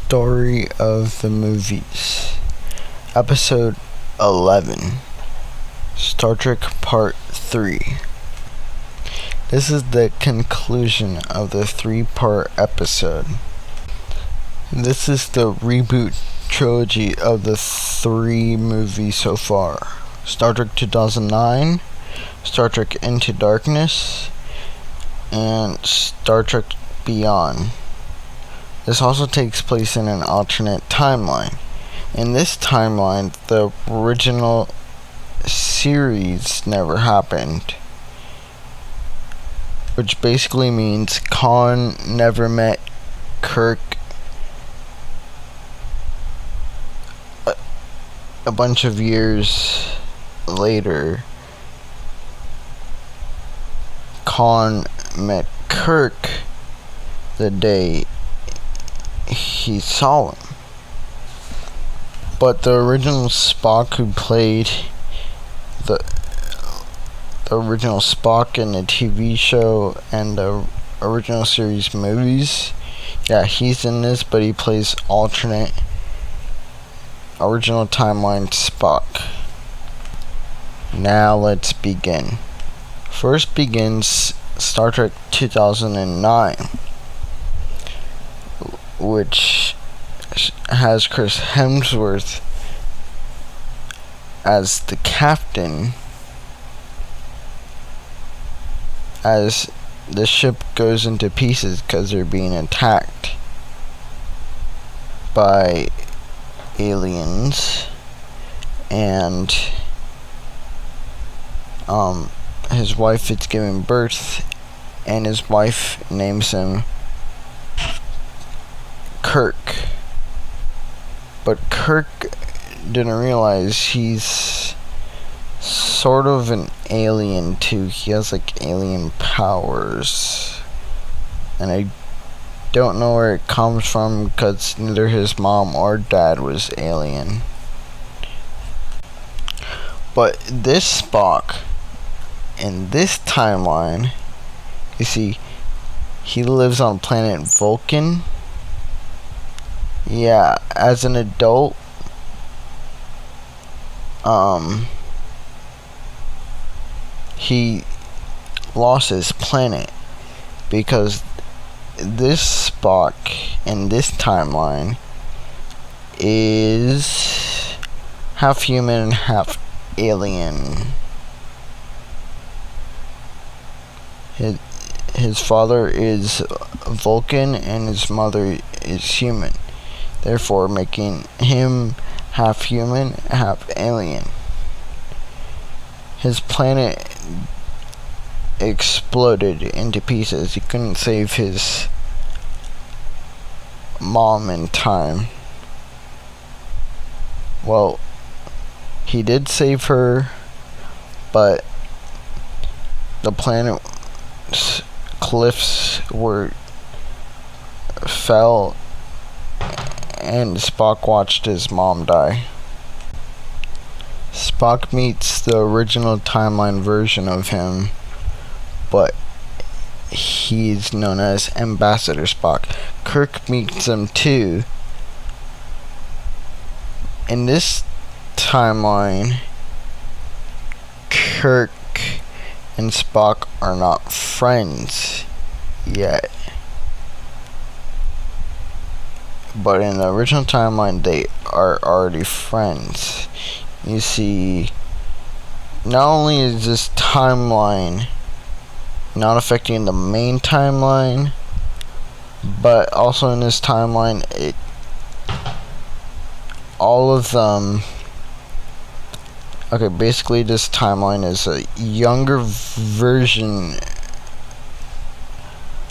Story of the movies. Episode 11. Star Trek Part 3. This is the conclusion of the 3-part episode. This is the reboot trilogy of the 3 movies so far. Star Trek 2009, Star Trek Into Darkness, and Star Trek Beyond. This also takes place in an alternate timeline. In this timeline, the original series never happened, which basically means Khan never met Kirk. A bunch of years later, Khan met Kirk the day he saw him. But the original Spock who played the original Spock in the TV show and the original series movies, yeah, he's in this, but he plays alternate original timeline Spock. Now let's begin. First begins Star Trek 2009, which has Chris Hemsworth as the captain as the ship goes into pieces because they're being attacked by aliens, and his wife is giving birth, and his wife names him Kirk. But Kirk didn't realize he's sort of an alien too. He has like alien powers, and I don't know where it comes from because neither his mom or dad was alien. But this Spock in this timeline, you see, he lives on planet Vulcan. Yeah, as an adult, he lost his planet because this Spock in this timeline is half human and half alien. His father is Vulcan and his mother is human, therefore making him half human, half alien. His planet exploded into pieces. He couldn't save his mom in time. Well, he did save her, but the planet's cliffs fell, and Spock watched his mom die. Spock meets the original timeline version of him, but he's known as Ambassador Spock. Kirk meets him too. In this timeline, Kirk and Spock are not friends yet. But in the original timeline, they are already friends. You see, not only is this timeline not affecting the main timeline, but also in this timeline, all of them. Okay, basically this timeline is a younger version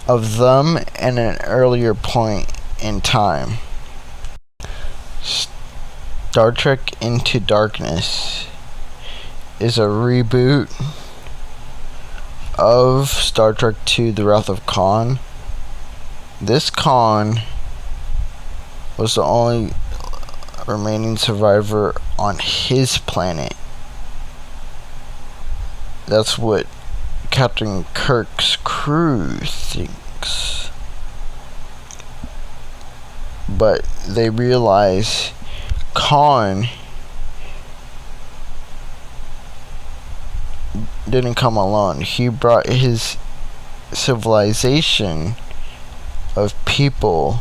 of them and an earlier point in time. Star Trek Into Darkness is a reboot of Star Trek II: The Wrath of Khan. This Khan was the only remaining survivor on his planet. That's what Captain Kirk's crew thinks. but they realize Khan didn't come alone. He brought his civilization of people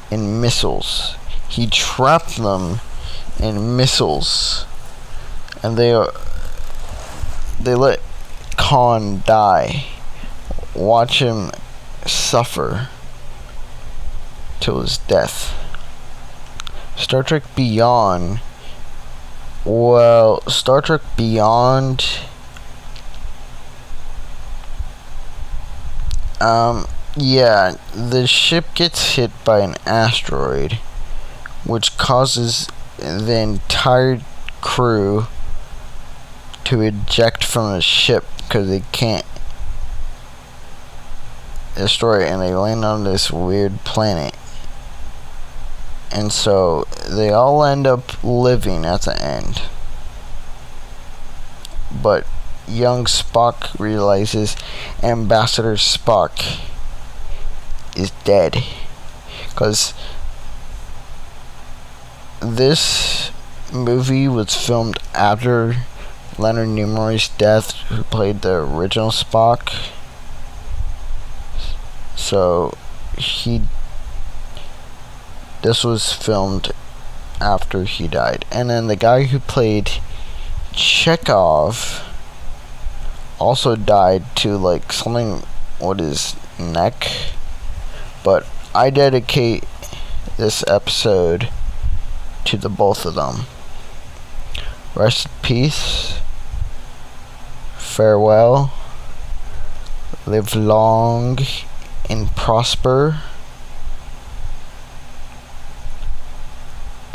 in missiles. He trapped them in missiles, and they let Khan die. Watch him suffer till his death. Star Trek Beyond. Well, Star Trek Beyond, yeah, the ship gets hit by an asteroid, which causes the entire crew to eject from the ship because they can't destroy it, and they land on this weird planet. And so they all end up living at the end. But young Spock realizes Ambassador Spock is dead. Because this movie was filmed after Leonard Nimoy's death, who played the original Spock. So this was filmed after he died. And then the guy who played Chekhov also died to like something with his neck. But I dedicate this episode to the both of them. Rest in peace. Farewell. Live long and prosper.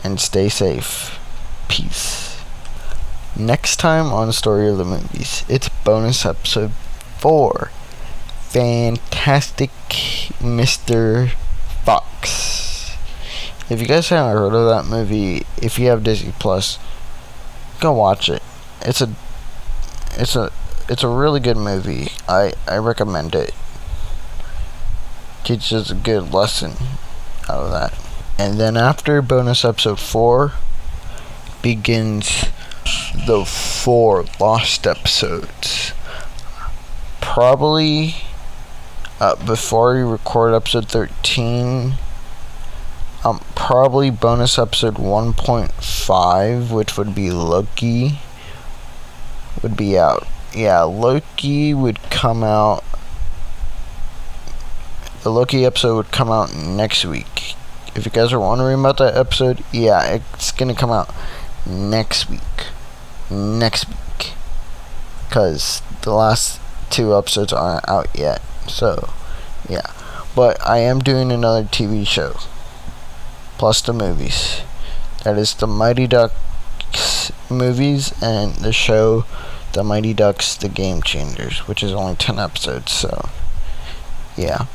And stay safe. Peace. Next time on Story of the Movies, it's bonus episode 4. Fantastic Mr. Fox. If you guys haven't heard of that movie, if you have Disney Plus, go watch it. It's a really good movie. I recommend it. Teaches a good lesson out of that. And then after bonus episode 4 begins the 4 lost episodes. Probably before we record episode 13, probably bonus episode 1.5, which would be Loki, would be out. Yeah, Loki would come out. The Loki episode would come out next week. If you guys are wondering about that episode, yeah, it's gonna come out next week. Because the last 2 episodes aren't out yet. So, yeah. But I am doing another TV show. Plus the movies. That is the Mighty Ducks movies and the show The Mighty Ducks The Game Changers, which is only 10 episodes. So, yeah.